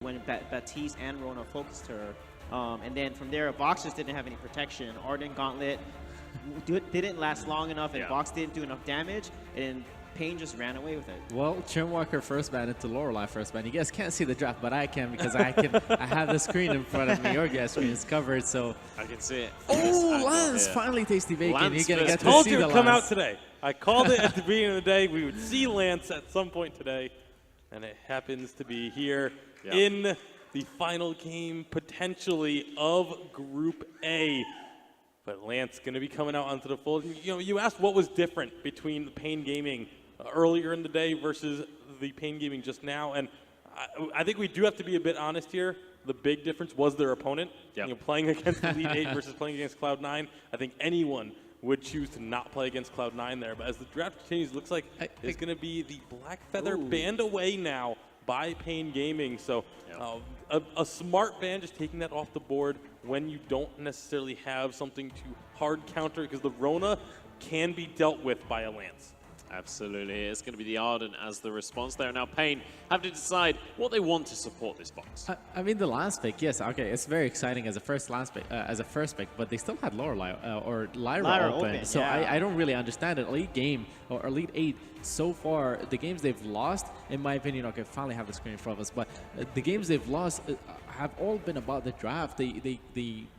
when Baptiste and Rona focused her. And then from there, Vox just didn't have any protection. Ardent Gauntlet didn't last long enough, and Vox didn't do enough damage, and Pain just ran away with it. Well, Chimwalker first ban into Lorelei first ban. You guys can't see the draft, but I can because I have the screen in front of me. Your guys' screen is covered, so. I can see it. Oh, Lance! Finally, Tasty Bacon. Lance You're going to get to told see you the it would come Lance. out today. I called it at the beginning of the day. We would see Lance at some point today, and it happens to be here in the final game, potentially, of Group A. But Lance going to be coming out onto the fold. You know, you asked what was different between the Pain Gaming earlier in the day versus the Pain Gaming just now, and I think we do have to be a bit honest here. The big difference was their opponent. You know, playing against Elite 8 versus playing against Cloud9. I think anyone would choose to not play against Cloud9 there. But as the draft continues, it looks like it's going to be the Black Feather banned away now by Pain Gaming. So a smart ban, just taking that off the board when you don't necessarily have something to hard counter, because the Rona can be dealt with by a Lance. Absolutely. It's going to be the Ardent as the response there. Now, Pain have to decide what they want to support this box. I mean, the last pick, yes, okay, it's very exciting as a first pick, but they still had Lorelei or Lyra open. So I don't really understand it. Elite game or Elite 8 so far, the games they've lost, in my opinion, okay, finally have the screen in front of us, but the games they've lost have all been about the draft. They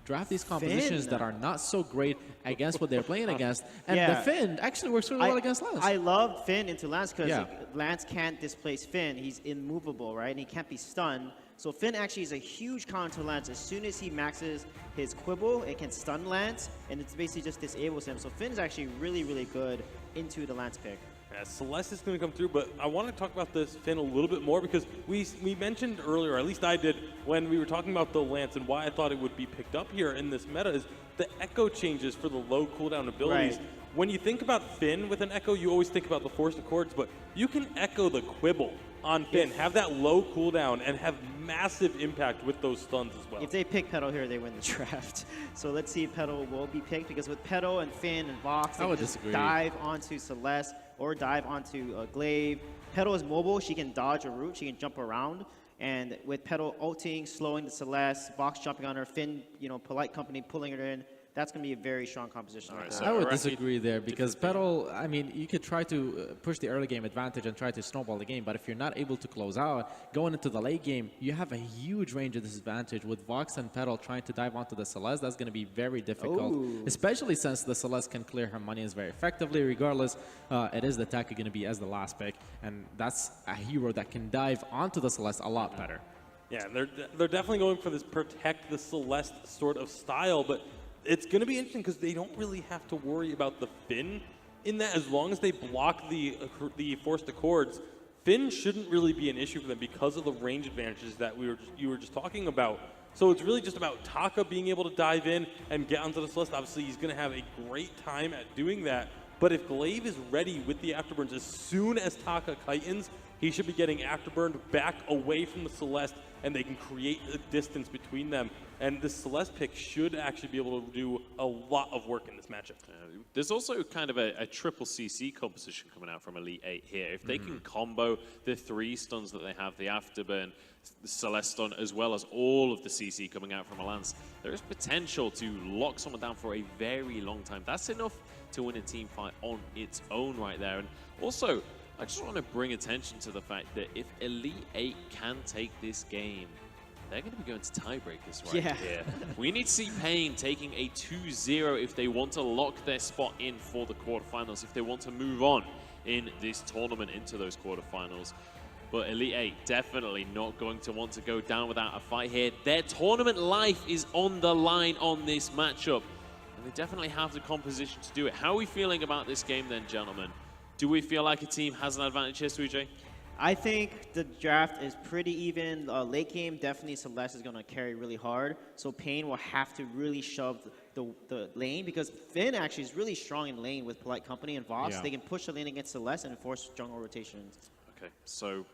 draft these compositions that are not so great against what they're playing against, and the Finn actually works really well against Lance. I love Finn into Lance because Lance can't displace Finn. He's immovable, right? And he can't be stunned. So Finn actually is a huge counter to Lance. As soon as he maxes his Quibble, it can stun Lance, and it's basically just disables him. So Finn is actually really, really good into the Lance pick. Yeah, Celeste is going to come through, but I want to talk about this Finn a little bit more because we mentioned earlier, or at least I did, when we were talking about the Lance and why I thought it would be picked up here in this meta is the echo changes for the low cooldown abilities. Right. When you think about Finn with an echo, you always think about the Forced Accords, but you can echo the Quibble on Finn, have that low cooldown, and have massive impact with those stuns as well. If they pick Petal here, they win the draft. So let's see if Petal will be picked, because with Petal and Finn and Vox, they can just dive onto Celeste or dive onto Glaive. Petal is mobile. She can dodge a route. She can jump around. And with Petal ulting, slowing the Celeste, Vox jumping on her, Finn, you know, Polite Company pulling her in, that's going to be a very strong composition. Right, I would disagree there because Petal, I mean, you could try to push the early game advantage and try to snowball the game, but if you're not able to close out, going into the late game, you have a huge range of disadvantage. With Vox and Petal trying to dive onto the Celeste, that's going to be very difficult, especially since the Celeste can clear her minions very effectively. Regardless, it is the Taka going to be as the last pick, and that's a hero that can dive onto the Celeste a lot better. Yeah, they're definitely going for this protect the Celeste sort of style, but it's going to be interesting because they don't really have to worry about the Finn in that. As long as they block the Forced Accords, Finn shouldn't really be an issue for them because of the range advantages that you were just talking about. So it's really just about Taka being able to dive in and get onto the Celeste. Obviously, he's going to have a great time at doing that. But if Glaive is ready with the Afterburns, as soon as Taka kitens, he should be getting Afterburned back away from the Celeste, and they can create a distance between them. And the Celeste pick should actually be able to do a lot of work in this matchup. There's also kind of a triple CC composition coming out from Elite 8 here. If they can combo the 3 stuns that they have, the Afterburn, the Celeste stun, as well as all of the CC coming out from a Lance, there is potential to lock someone down for a very long time. That's enough to win a team fight on its own right there. And also, I just want to bring attention to the fact that if Elite 8 can take this game, they're going to be going to tiebreakers right here. We need to see Pain taking a 2-0 if they want to lock their spot in for the quarterfinals, if they want to move on in this tournament into those quarterfinals. But Elite 8 definitely not going to want to go down without a fight here. Their tournament life is on the line on this matchup, and they definitely have the composition to do it. How are we feeling about this game then, gentlemen? Do we feel like a team has an advantage here, Suijay? I think the draft is pretty even. Late game, definitely Celeste is going to carry really hard. So Pain will have to really shove the lane, because Finn actually is really strong in lane with Polite Company and Vox. They can push the lane against Celeste and force jungle rotations. Okay, so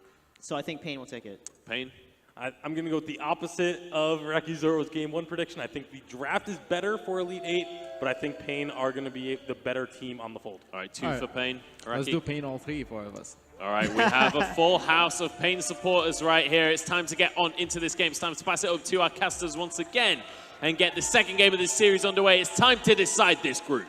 I think Pain will take it. Pain? I'm going to go with the opposite of Reki Zoro's Game 1 prediction. I think the draft is better for Elite 8, but I think Pain are going to be the better team on the fold. All right, 2 for Pain. Let's do Pain all 3 for us. All right, we have a full house of Pain supporters right here. It's time to get on into this game. It's time to pass it over to our casters once again and get the second game of this series underway. It's time to decide this group.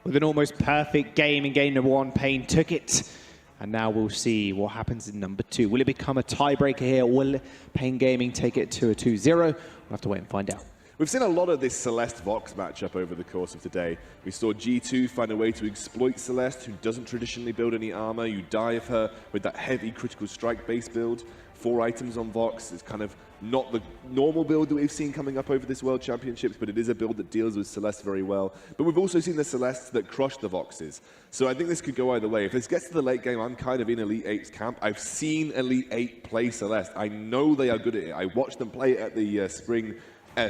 With an almost perfect game in game number 1, Pain took it. And now we'll see what happens in number 2. Will it become a tiebreaker here? Will Pain Gaming take it to a 2-0? We'll have to wait and find out. We've seen a lot of this Celeste-Vox matchup over the course of today. We saw G2 find a way to exploit Celeste, who doesn't traditionally build any armor. You dive her with that heavy critical strike base build. 4 items on Vox. It's kind of not the normal build that we've seen coming up over this World Championships, but it is a build that deals with Celeste very well. But we've also seen the Celestes that crush the Voxes. So I think this could go either way. If this gets to the late game, I'm kind of in Elite 8's camp. I've seen Elite 8 play Celeste. I know they are good at it. I watched them play at the Spring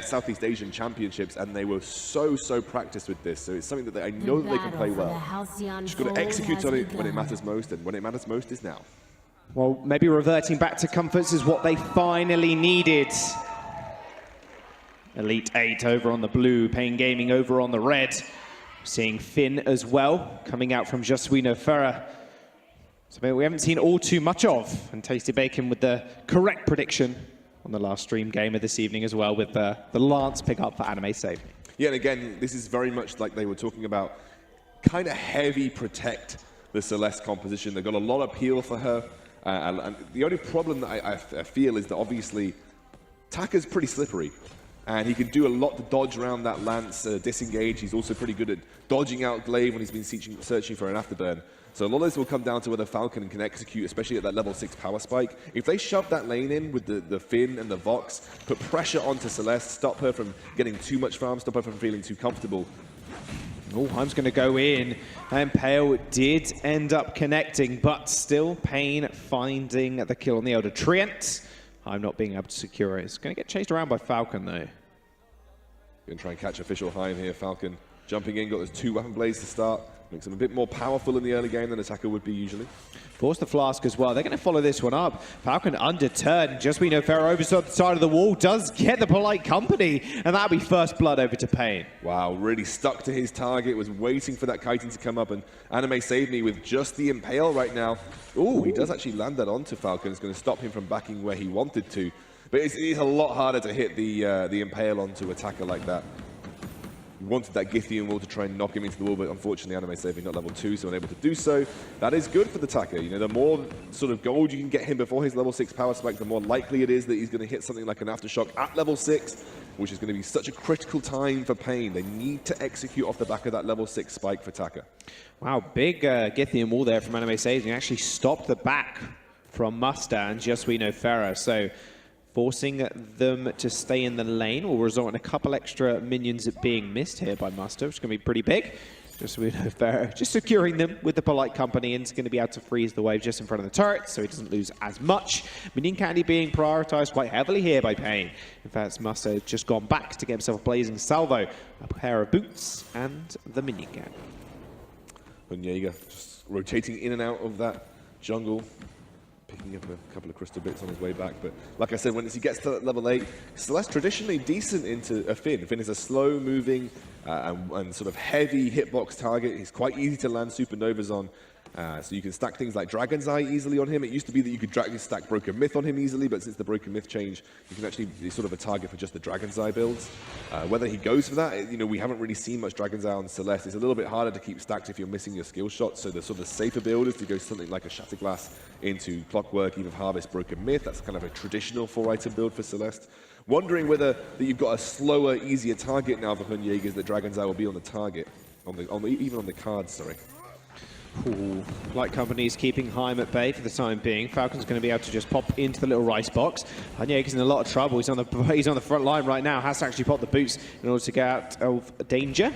Southeast Asian Championships, and they were so practiced with this. So it's something that I know that they can play well. Just got to execute on it when it matters most, and when it matters most is now. Well, maybe reverting back to comforts is what they finally needed. Elite 8 over on the blue, Pain Gaming over on the red. Seeing Finn as well, coming out from Josuino Ferrer. Something we haven't seen all too much of. And Tasty Bacon with the correct prediction on the last stream game of this evening as well, with the Lance pick up for Anime Save Me. Yeah, and again, this is very much like they were talking about, kind of heavy protect the Celeste composition. They've got a lot of peel for her. And the only problem that I feel is that obviously Taka's pretty slippery, and he can do a lot to dodge around that Lance disengage. He's also pretty good at dodging out Glaive when he's been searching for an afterburn. So a lot of this will come down to whether Falcon can execute, especially at that level 6 power spike. If they shove that lane in with the Finn and the Vox, put pressure onto Celeste, stop her from getting too much farm, stop her from feeling too comfortable. Oh, Heim's going to go in, and Pale did end up connecting, but still Pain finding the kill on the Elder Treant. Heim not being able to secure it. It's going to get chased around by Falcon, though. Going to try and catch official Heim here. Falcon jumping in, got those 2 weapon blades to start. Makes him a bit more powerful in the early game than Attacker would be usually. Force the Flask as well. They're going to follow this one up. Falcon undeterred. Just we know Ferrer over the side of the wall does get the polite company, and that'll be first blood over to Pain. Wow, really stuck to his target, was waiting for that kiting to come up, and Anime Save Me with just the Impale right now. Ooh, he does actually land that onto Falcon. It's going to stop him from backing where he wanted to. But it's a lot harder to hit the Impale onto Attacker like that. Wanted that Githian wall to try and knock him into the wall, but unfortunately Anime Save Me not level 2, so unable to do so. That is good for the Taka. You know, the more sort of gold you can get him before his level 6 power spike, the more likely it is that he's going to hit something like an Aftershock at level 6, which is going to be such a critical time for Pain. They need to execute off the back of that level 6 spike for Taka. Wow, big Githian wall there from Anime Save Me. Actually stopped the back from Musta and Josuino Ferrer. So forcing them to stay in the lane will result in a couple extra minions being missed here by Musta, which is going to be pretty big. Just securing them with the polite company, and it's going to be able to freeze the wave just in front of the turret, so he doesn't lose as much. Minion candy being prioritized quite heavily here by Pain. In fact, Musta has just gone back to get himself a blazing salvo, a pair of boots, and the minion candy. Hunyega just rotating in and out of that jungle, picking up a couple of crystal bits on his way back. But like I said, when he gets to level 8, Celeste traditionally decent into a Finn. Finn is a slow-moving and sort of heavy hitbox target. He's quite easy to land supernovas on. So you can stack things like Dragon's Eye easily on him. It used to be that you could stack Broken Myth on him easily, but since the Broken Myth change, you can actually be sort of a target for just the Dragon's Eye builds. Whether he goes for that, you know, we haven't really seen much Dragon's Eye on Celeste. It's a little bit harder to keep stacked if you're missing your skill shots, so the sort of safer build is to go something like a Shatterglass into Clockwork, Eve of Harvest, Broken Myth. That's kind of a traditional 4-item build for Celeste. Wondering whether that you've got a slower, easier target now for Hunyega, that Dragon's Eye will be on the target, even on the cards, sorry. Ooh. Light Company's keeping Heim at bay for the time being. Falcon's going to be able to just pop into the little rice box. Hunyega's in a lot of trouble. He's on the front line right now. Has to actually pop the boots in order to get out of danger.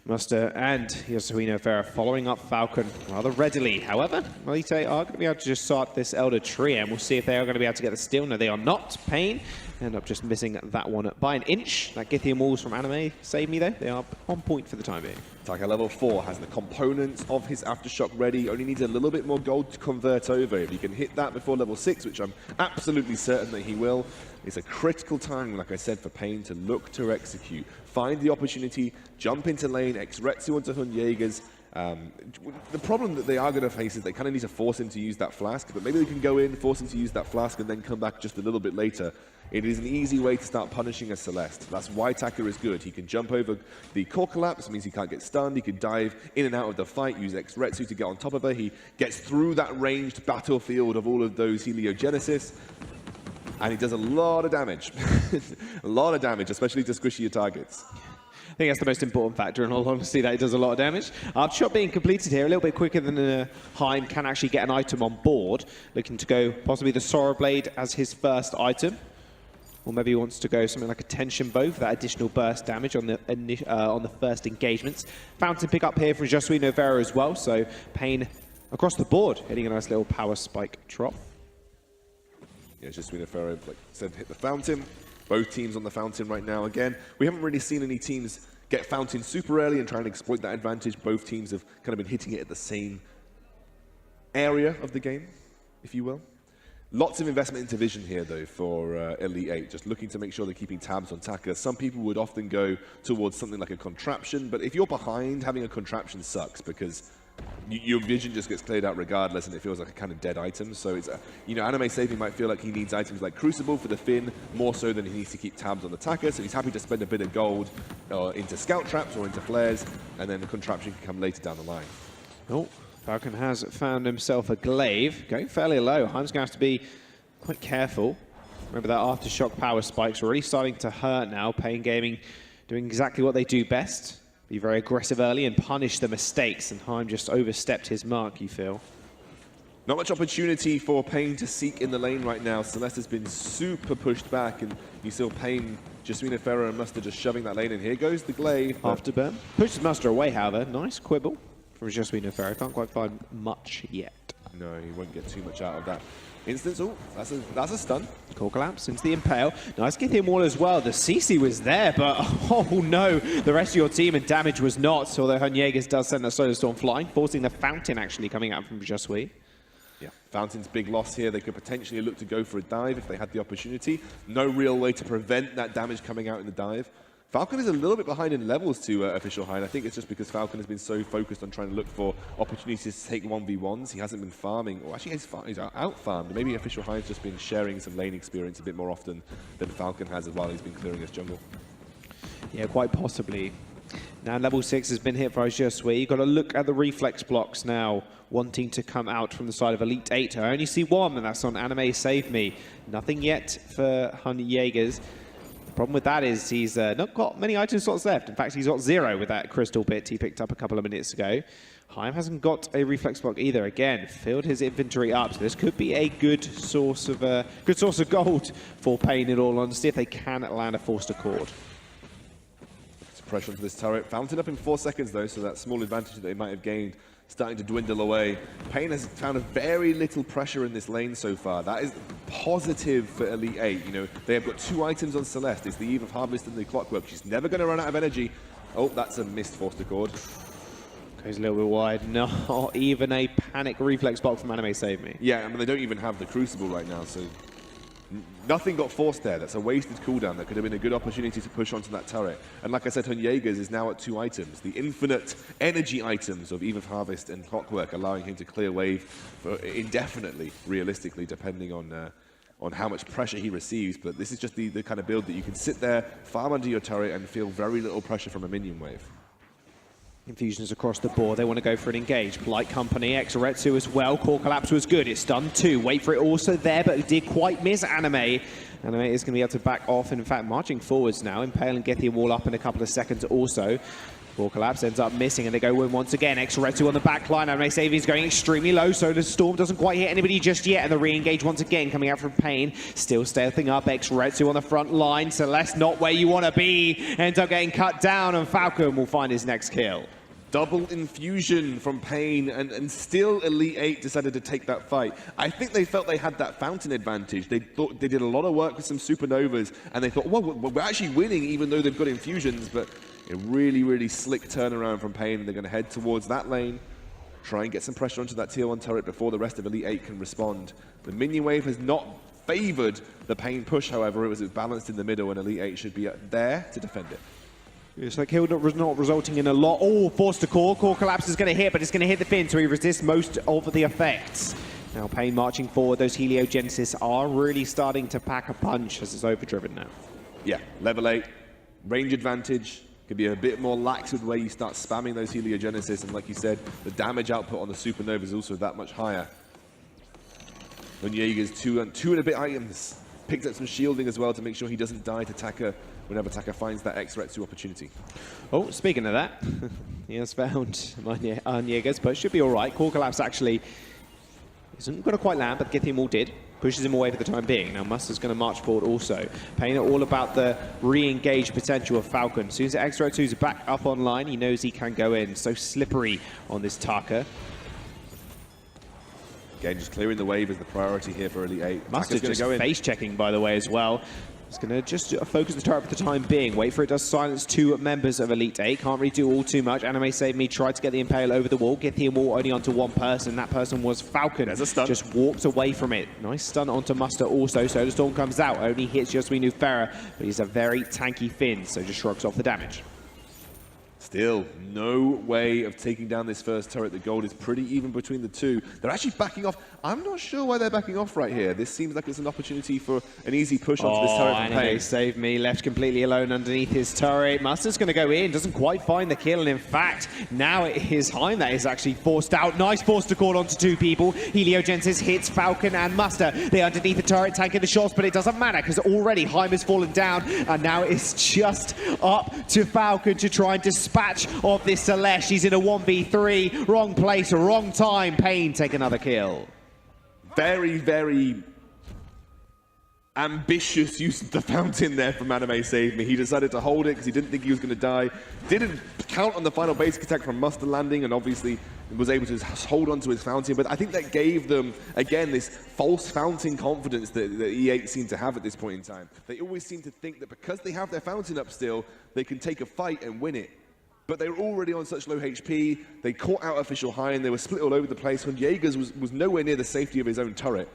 Musta and Josuino Ferrer following up Falcon rather readily. However, Elite are going to be able to just sort this Elder Tree, and we'll see if they are going to be able to get the steal. No, they are not. Pain end up just missing that one by an inch. That Githian walls from Anime Save Me, though. They are on point for the time being. Taka level 4 has the components of his Aftershock ready. Only needs a little bit more gold to convert over. If he can hit that before level 6, which I'm absolutely certain that he will, it's a critical time, like I said, for Pain to look to execute. Find the opportunity, jump into lane, X-Retsu onto Hunyega's, The problem that they are going to face is they kind of need to force him to use that flask, but maybe they can go in, force him to use that flask, and then come back just a little bit later. It is an easy way to start punishing a Celeste. That's why Taka is good. He can jump over the core collapse, means he can't get stunned. He can dive in and out of the fight, use X-Retsu to get on top of her. He gets through that ranged battlefield of all of those heliogenesis, and he does a lot of damage. A lot of damage, especially to squishier targets. I think that's the most important factor, in all honesty, that it does a lot of damage. Shot being completed here, a little bit quicker than Heim can actually get an item on board. Looking to go possibly the Sora Blade as his first item. Or maybe he wants to go something like a Tension Bow for that additional burst damage on the first engagements. Fountain pick up here from Josué Nogueira as well, so Pain across the board, hitting a nice little power spike trough. Yeah, Josué Nogueira, like I said, hit the Fountain. Both teams on the Fountain right now. Again, we haven't really seen any teams get Fountain super early and try and exploit that advantage. Both teams have kind of been hitting it at the same area of the game, if you will. Lots of investment into vision here, though, for Elite 8, just looking to make sure they're keeping tabs on Taka. Some people would often go towards something like a contraption, but if you're behind, having a contraption sucks because your vision just gets cleared out regardless, and it feels like a kind of dead item. So it's, Anime Saving might feel like he needs items like Crucible for the Finn, more so than he needs to keep tabs on the Taka, so he's happy to spend a bit of gold into Scout Traps or into Flares, and then the contraption can come later down the line. Oh. Falcon has found himself a glaive, going fairly low. Heim's going to have to be quite careful. Remember that aftershock power spikes are really starting to hurt now. Pain Gaming doing exactly what they do best. Be very aggressive early and punish the mistakes, and Heim just overstepped his mark, you feel. Not much opportunity for Pain to seek in the lane right now. Celeste has been super pushed back, and you saw Pain, Josué Nogueira and Muster just shoving that lane in. Here goes the glaive. Afterburn. Pushes Muster away, however. Nice quibble from Josué Nogueira. Can't quite find much yet. No, he won't get too much out of that instance. Oh, that's a stun. Core collapse into the Impale. Nice get him all as well. The CC was there, but oh no, the rest of your team and damage was not. Although Jaeger's does send the Solar Storm flying, forcing the Fountain actually coming out from Josué. Yeah, Fountain's big loss here. They could potentially look to go for a dive if they had the opportunity. No real way to prevent that damage coming out in the dive. Falcon is a little bit behind in levels to Official High, and I think it's just because Falcon has been so focused on trying to look for opportunities to take 1v1s. He hasn't been farming, or actually he's out-farmed. Maybe Official High has just been sharing some lane experience a bit more often than Falcon has while he's been clearing his jungle. Yeah, quite possibly. Now level 6 has been hit for Josué. You've got to look at the reflex blocks now, wanting to come out from the side of Elite 8. I only see one, and that's on Anime Save Me. Nothing yet for Jaegers. The problem with that is he's not got many item slots left. In fact, he's got 0 with that crystal bit he picked up a couple of minutes ago. Heim hasn't got a reflex block either. Again, filled his inventory up, so this could be a good source of gold for Pain. In all honesty, if they can land a forced accord. Pressure onto this turret. Fountain up in 4 seconds though, so that small advantage that they might have gained starting to dwindle away. Pain has found a very little pressure in this lane so far. That is positive for Elite 8. They have got 2 items on Celeste. It's the Eve of Harvest and the Clockwork. She's never going to run out of energy. Oh, that's a missed forced accord. Goes a little bit wide. Not even a panic reflex block from Anime Save Me. Yeah, I mean, they don't even have the Crucible right now, so nothing got forced there. That's a wasted cooldown. That could have been a good opportunity to push onto that turret. And like I said, Jaegers is now at 2 items. The infinite energy items of Eve of Harvest and Clockwork, allowing him to clear wave for indefinitely, realistically, depending on how much pressure he receives. But this is just the kind of build that you can sit there, farm under your turret, and feel very little pressure from a minion wave. Infusions across the board. They want to go for an engage. Polite Company, X-Retsu as well. Core Collapse was good. It's stunned too. Wait for it also there, but it did quite miss Anime. Anime is going to be able to back off. In fact, marching forwards now. Impale and Gethy wall up in a couple of seconds also. Core Collapse ends up missing, and they go in once again. X-Retsu on the back line. Anime Saving is going extremely low, so the Storm doesn't quite hit anybody just yet. And the re-engage once again coming out from Pain. Still stealthing up. X-Retsu on the front line. Celeste not where you want to be. Ends up getting cut down, and Falcon will find his next kill. Double infusion from Pain, and still Elite 8 decided to take that fight. I think they felt they had that Fountain advantage. They thought they did a lot of work with some Supernovas, and they thought, well, we're actually winning even though they've got infusions, but a really, really slick turnaround from Pain. They're going to head towards that lane, try and get some pressure onto that tier 1 turret before the rest of Elite 8 can respond. The minion wave has not favored the Pain push, however. It was balanced in the middle, and Elite 8 should be there to defend it. It's like kill not resulting in a lot. Oh, forced to core. Core collapse is going to hit, but it's going to hit the Finn, so he resists most of the effects. Now Pain marching forward. Those Heliogenesis are really starting to pack a punch as it's overdriven now. Yeah, level 8, range advantage. Could be a bit more lax with the way you start spamming those Heliogenesis, and like you said, the damage output on the Supernova is also that much higher. When Jaeger's two and a bit items. Picked up some shielding as well to make sure he doesn't die to Taka whenever Taka finds that X-Retsu opportunity. Oh, speaking of that, he has found Jaegers, but should be all right. Core Collapse actually isn't going to quite land, but Githium all did. Pushes him away for the time being. Now Musta's going to march forward also. Pain all about the re-engage potential of Falcon. As soon as the X-Retsu's back up online, he knows he can go in. So slippery on this Taka. Again, just clearing the wave is the priority here for Elite 8. Musta's just face-checking, by the way, as well. He's going to just focus the turret for the time being. Wait for it does silence 2 members of Elite 8. Can't really do all too much. Anime Save Me tried to get the Impale over the wall. Githium wall only onto one person. That person was Falcon. There's a stun. Just walked away from it. Nice stun onto Musta also. Solar Storm comes out. Only hits Yasuinu Farah, but he's a very tanky Finn, so just shrugs off the damage. Still, no way of taking down this first turret. The gold is pretty even between the two. They're actually backing off. I'm not sure why they're backing off right here. This seems like it's an opportunity for an easy push onto this turret from Pain. Save Me, left completely alone underneath his turret. Musta's going to go in, doesn't quite find the kill, and in fact, now it is Heim that is actually forced out. Nice force to call onto 2 people. Heliogenesis hits Falcon and Musta. They're underneath the turret, tanking the shots, but it doesn't matter because already Heim has fallen down, and now it's just up to Falcon to try and dispatch of this Celeste. She's in a 1v3, wrong place, wrong time. Pain take another kill. Very, very ambitious use of the fountain there from Anime Save Me. He decided to hold it because he didn't think he was going to die. Didn't count on the final basic attack from Musta landing, and obviously was able to hold on to his fountain. But I think that gave them, again, this false fountain confidence that E8 seem to have at this point in time. They always seem to think that because they have their fountain up still, they can take a fight and win it. But they were already on such low HP, they caught out official high, and they were split all over the place when Jaegers was nowhere near the safety of his own turret.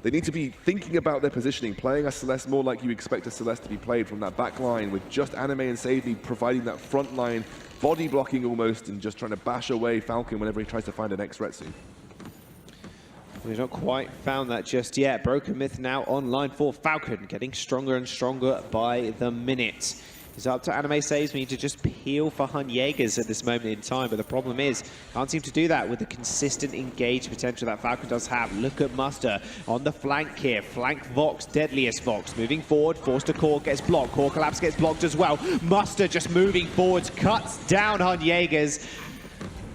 They need to be thinking about their positioning, playing a Celeste more like you expect a Celeste to be played from that back line, with just Anime and Save Me providing that front line, body blocking almost, and just trying to bash away Falcon whenever he tries to find an X-Retsu. We've not quite found that just yet. Broken Myth now online for Falcon, getting stronger and stronger by the minute. It's up to Anime Saves Me to just peel for Hun Jaegers at this moment in time, but the problem is, can't seem to do that with the consistent engage potential that Falcon does have. Look at Musta on the flank here. Flank Vox, deadliest Vox. Moving forward, forced to core, gets blocked. Core Collapse gets blocked as well. Musta just moving forwards, cuts down Hun Jaegers.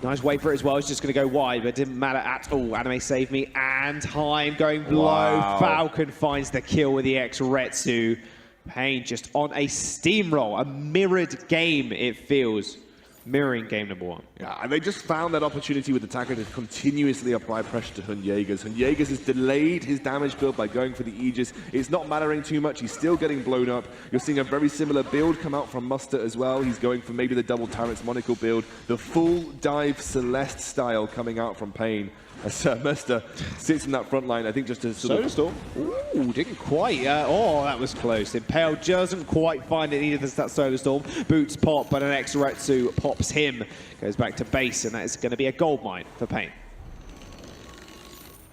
Nice wait for it as well. It's just going to go wide, but it didn't matter at all. Anime Save Me and Heim going low. Wow. Falcon finds the kill with the X-Retsu. Pain just on a steamroll, a mirrored game, it feels. Mirroring game number 1. Yeah, and they just found that opportunity with Attacker to continuously apply pressure to Hun Jaegers. Hun Jaegers has delayed his damage build by going for the Aegis. It's not mattering too much. He's still getting blown up. You're seeing a very similar build come out from Musta as well. He's going for maybe the double turrets monocle build. The full dive Celeste style coming out from Pain. As Musta sits in that front line, I think just to sort of... Solar Storm. Ooh, didn't quite. Oh, that was close. Impale doesn't quite find it either. That Solar Storm. Boots pop, but an X-Retsu pops him. Goes back to base, and that is going to be a gold mine for Pain.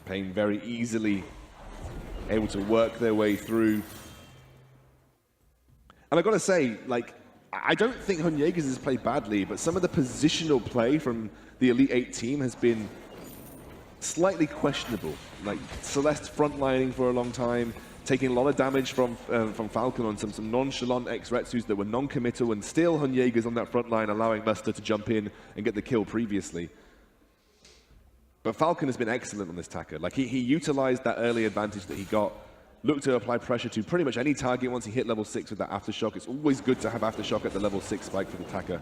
Pain very easily able to work their way through. And I've got to say, like, I don't think Hun Jaegers has played badly, but some of the positional play from the Elite 8 team has been slightly questionable. Like Celeste frontlining for a long time, taking a lot of damage from Falcon on some nonchalant X-Retsus that were non-committal, and still Hun Jaegers on that front line allowing Musta to jump in and get the kill previously. But Falcon has been excellent on this Taka. Like he utilized that early advantage that he got, looked to apply pressure to pretty much any target once he hit level 6 with that Aftershock. It's always good to have Aftershock at the level 6 spike for the Taka.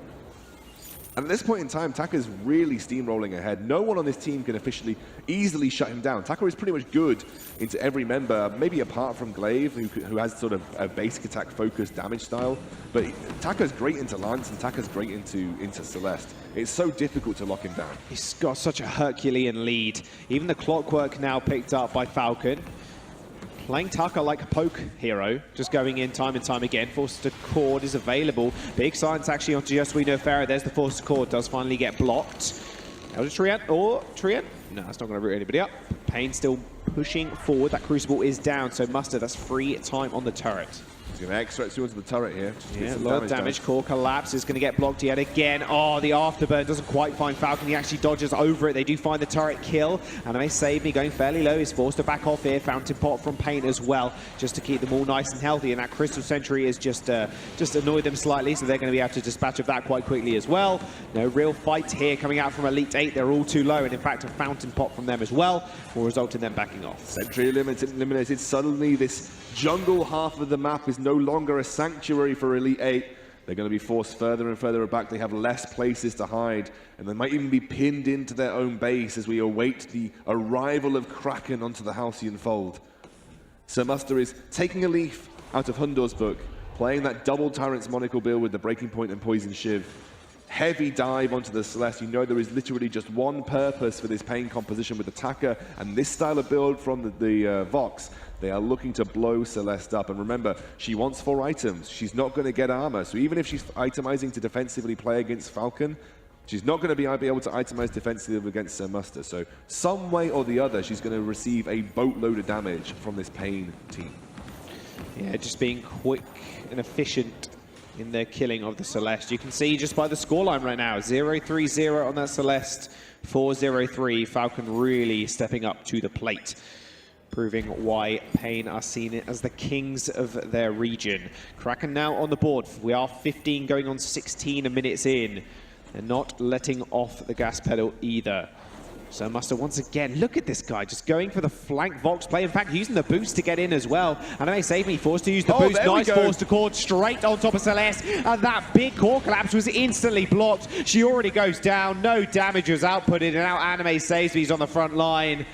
And at this point in time, Taka's really steamrolling ahead. No one on this team can officially easily shut him down. Taka is pretty much good into every member, maybe apart from Glaive, who has sort of a basic attack focused damage style. But Taka's great into Lance, and Taka's great into Celeste. It's so difficult to lock him down. He's got such a Herculean lead. Even the Clockwork now picked up by Falcon. playing Taka like a poke hero, just going in time and time again. Forced Accord is available. Big science actually onto Just We Know Farah. There's the Forced Accord, does finally get blocked. Elder Treant or Treant? No, that's not going to root anybody up. Pain still pushing forward. That Crucible is down, so Mustard, that's free time on the turret. He's going to X-Ray into the turret here. Yeah, a lot of damage. Core Collapse is going to get blocked yet again. Oh, the Afterburn doesn't quite find Falcon. He actually dodges over it. They do find the turret kill. Anime Save Me going fairly low. He's forced to back off here. Fountain Pot from Pain as well, just to keep them all nice and healthy. And that Crystal Sentry is just annoy them slightly, so they're going to be able to dispatch of that quite quickly as well. No real fight here coming out from Elite 8. They're all too low. And in fact, a Fountain Pot from them as well will result in them backing off. Sentry eliminated. Suddenly, this jungle half of the map is no longer a sanctuary for Elite 8. They're going to be forced further and further back. They have less places to hide, and they might even be pinned into their own base as we await the arrival of Kraken onto the Halcyon fold. Sir Muster is taking a leaf out of Hundor's book, playing that double Tyrant's Monocle build with the Breaking Point and Poison Shiv. Heavy dive onto the Celeste. You know there is literally just one purpose for this Pain composition with Attacker and this style of build from the Vox. They are looking to blow Celeste up. And remember, she wants 4 items. She's not going to get armor. So even if she's itemizing to defensively play against Falcon, she's not going to be able to itemize defensively against Sir Muster. So some way or the other, she's going to receive a boatload of damage from this Pain team. Yeah, just being quick and efficient in their killing of the Celeste. You can see just by the scoreline right now, 0-3-0 on that Celeste, 4-0-3. Falcon really stepping up to the plate, proving why Pain are seen as the kings of their region. Kraken now on the board. We are 15 going on 16 minutes in. They're not letting off the gas pedal either. So Muster once again, look at this guy, just going for the flank Vox play. In fact, using the boost to get in as well. Anime Save Me forced to use the boost. Nice Forced Accord straight on top of Celeste. And that big core collapse was instantly blocked. She already goes down. No damage was outputted. And now Anime Saves Me's on the front line.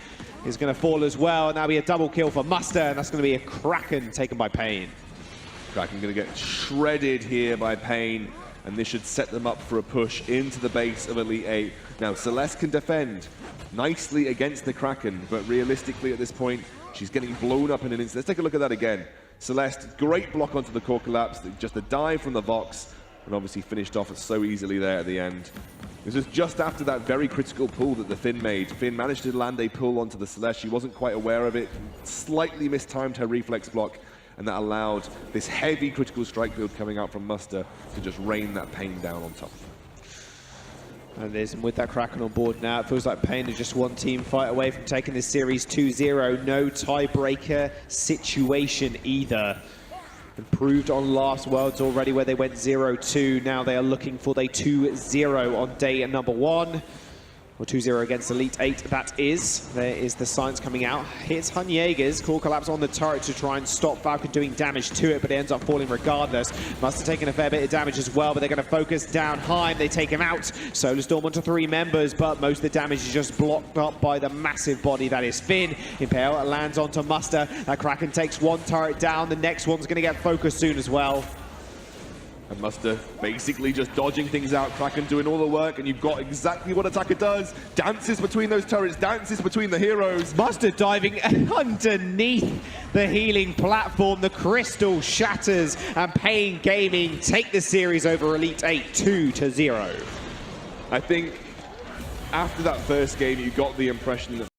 Is going to fall as well. And that'll be a double kill for Muster. And that's going to be a Kraken taken by Pain. Kraken going to get shredded here by Pain. And this should set them up for a push into the base of Elite 8. Now, Celeste can defend nicely against the Kraken, but realistically at this point, she's getting blown up in an instant. Let's take a look at that again. Celeste, great block onto the core collapse, just a dive from the Vox, and obviously finished off so easily there at the end. This was just after that very critical pull that the Finn made. Finn managed to land a pull onto the Celeste. She wasn't quite aware of it, slightly mistimed her reflex block, and that allowed this heavy critical strike build coming out from Muster to just rain that Pain down on top. And with that Kraken on board now, it feels like Pain is just one team fight away from taking this series 2-0. No tiebreaker situation either. Improved on last Worlds already where they went 0-2. Now they are looking for the 2-0 on day number 1. Or 2-0 against Elite 8, that is. There is the science coming out. Hits Hunjaeger's. Core Collapse on the turret to try and stop Falcon doing damage to it, but it ends up falling regardless. Must have taken a fair bit of damage as well, but they're going to focus down Heim. They take him out. Solar Storm onto 3 members, but most of the damage is just blocked up by the massive body that is Finn. Impale lands onto Muster. That Kraken takes 1 turret down. The next one's going to get focused soon as well. And Muster basically just dodging things out, Kraken doing all the work, and you've got exactly what Attacker does. Dances between those turrets, dances between the heroes. Muster diving underneath the healing platform. The crystal shatters, and Pain Gaming take the series over Elite 8 2-0. I think after that first game, you got the impression that